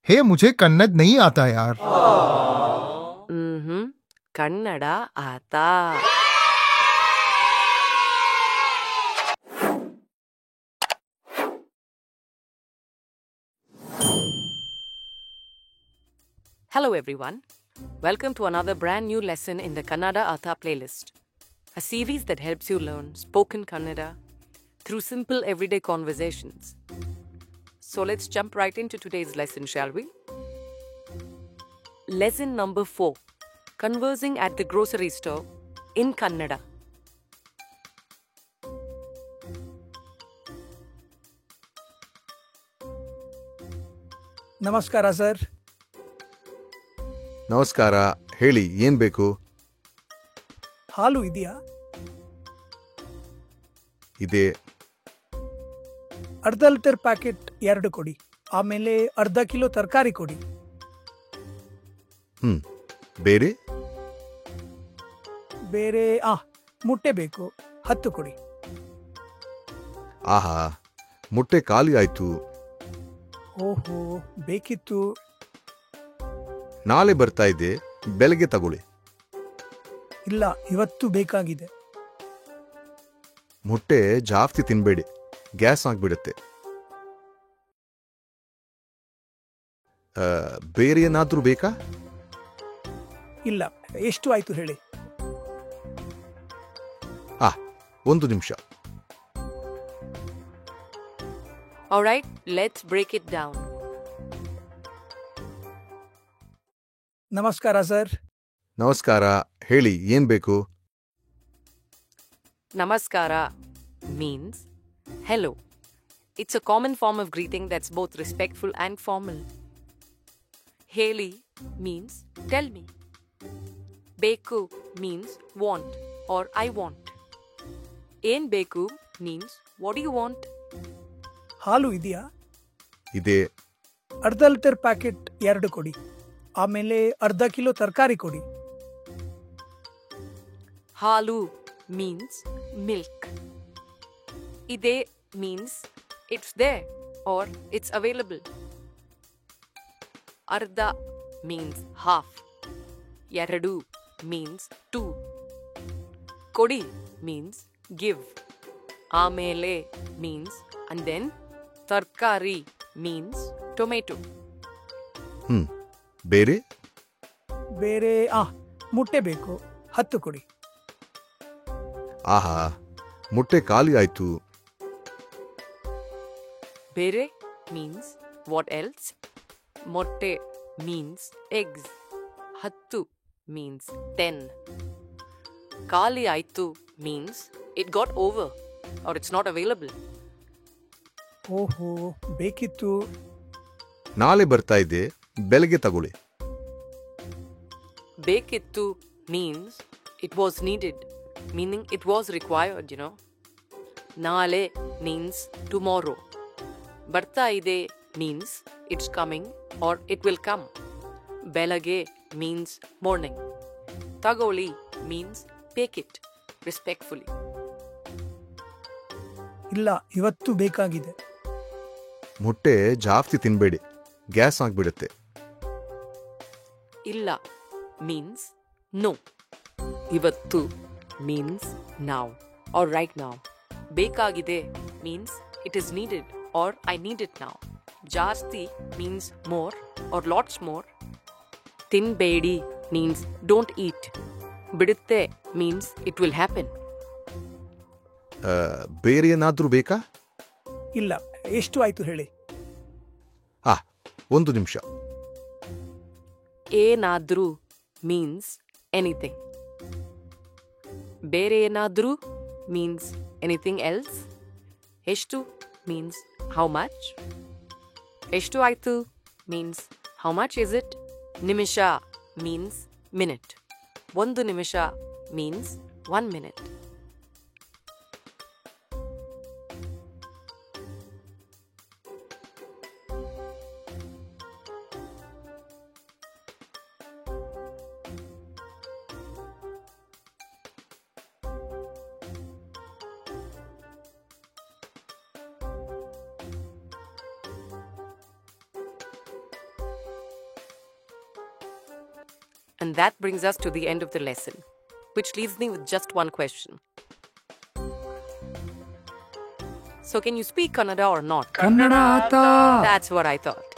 हे मुझे कन्नड़ नहीं आता यार। ಕನ್ನಡ ಆತಾ. Hello everyone. Welcome to another brand new lesson in the Kannada Atha playlist, a series that helps you learn spoken Kannada through simple everyday conversations. So let's jump right into today's lesson, shall we? Lesson number 4. Conversing at the grocery store in Kannada. ನಮಸ್ಕಾರ sir. ನಮಸ್ಕಾರ, ಹೇಳಿ ಏನ್ ಬೇಕು? ಹಾಲು ಇದೆಯಾ? ಇದೆ. ಅರ್ಧ litre packet 2 ಕೊಡಿ. ಆಮೇಲೆ ಅರ್ಧ ಕಿಲೋ ತರಕಾರಿ ಕೊಡಿ. ಬೇರೆ? ಬೇರೆ ಮುಟ್ಟೆ ಬೇಕು, 10 ಕೊಡಿ. ಆಹಾ, ಮುಟ್ಟೆ ಖಾಲಿ ಆಯ್ತು. ಓಹೋ, ಬೇಕಿತ್ತು. ನಾಳೆ ಬರ್ತಾ ಇದೆ, ಬೆಳಗ್ಗೆ ತಗೊಳ್ಳಿ. ಇಲ್ಲ, ಇವತ್ತು ಬೇಕಾಗಿದೆ. ಮುಟ್ಟೆ ಜಾಸ್ತಿ ತಿನ್ಬೇಡಿ, ಗ್ಯಾಸ್ ಆಗ್ಬಿಡುತ್ತೆ. ಬೇರೆ ಏನಾದ್ರೂ ಬೇಕಾ? ಇಲ್ಲ, ಎಷ್ಟು ಆಯ್ತು ಹೇಳಿ. 1 ನಿಮಿಷ. Alright, let's break it down. ನಮಸ್ಕಾರ ಸರ್. ನಮಸ್ಕಾರ, ಹೇಳಿ ಏನ್ ಬೇಕು? Namaskara means hello. It's a common form of greeting that's both respectful and formal. Heli means tell me. Beku means want or I want. En beku means what do you want? ಹಾಲು ಇದೆಯಾ? ಇದೆ. ಅರ್ಧ litre packet 2 ಕೊಡಿ. ಆಮೇಲೆ ಅರ್ಧ kilo ತರಕಾರಿ ಕೊಡಿ. Halu means milk. Ide means it's there or it's available. Arda means half. Yaradu means 2. Kodi means give. Amele means and then. Tarkari means tomato. ಬೇರೆ? ಬೇರೆ ಮುಟ್ಟೆ ಬೇಕು, 10 ಕೊಡಿ. ಆಹಾ, ಮುಟ್ಟೆ ಖಾಲಿ ಆಯ್ತು. Bere means what else? Motte means eggs. Hattu means 10. Kali aitu means it got over or it's not available. ಓಹೋ, ಬೇಕಿತ್ತು. ನಾಳೆ ಬರ್ತಾ ಇದೆ, ಬೆಳಗ್ಗೆ ತಗೊಳ್ಳಿ. Bekittu means it was needed, meaning it was required, Nale means tomorrow. Barta ide means it's coming or it will come. Belage means morning. Tagoli means take it respectfully. ಇಲ್ಲ, ಇವತ್ತು ಬೇಕಾಗಿದೆ. ಮುಟ್ಟೆ ಜಾಸ್ತಿ ತಿನ್ಬೇಡಿ, ಗ್ಯಾಸ್ ಆಗ್ಬಿಡುತ್ತೆ. Illa means no. Ivattu means now or right now. Bekagide means it is needed or I need it now. Jasti means more or lots more. Tinbedi means don't eat. Bidutte means it will happen. ಬೇರೆ ಏನಾದ್ರೂ ಬೇಕಾ? ಇಲ್ಲ, ಎಷ್ಟು ಆಯ್ತು ಹೇಳಿ. 1 ನಿಮಿಷ. Enadru means anything. Bere enadru means anything else. Eshtu means how much. Eshtu aitu means how much is it. Nimisha means minute. 1 nimisha means 1 minute. And that brings us to the end of the lesson, which leaves me with just one question. So can you speak Kannada or not? Kannada ಆತ That's what I thought.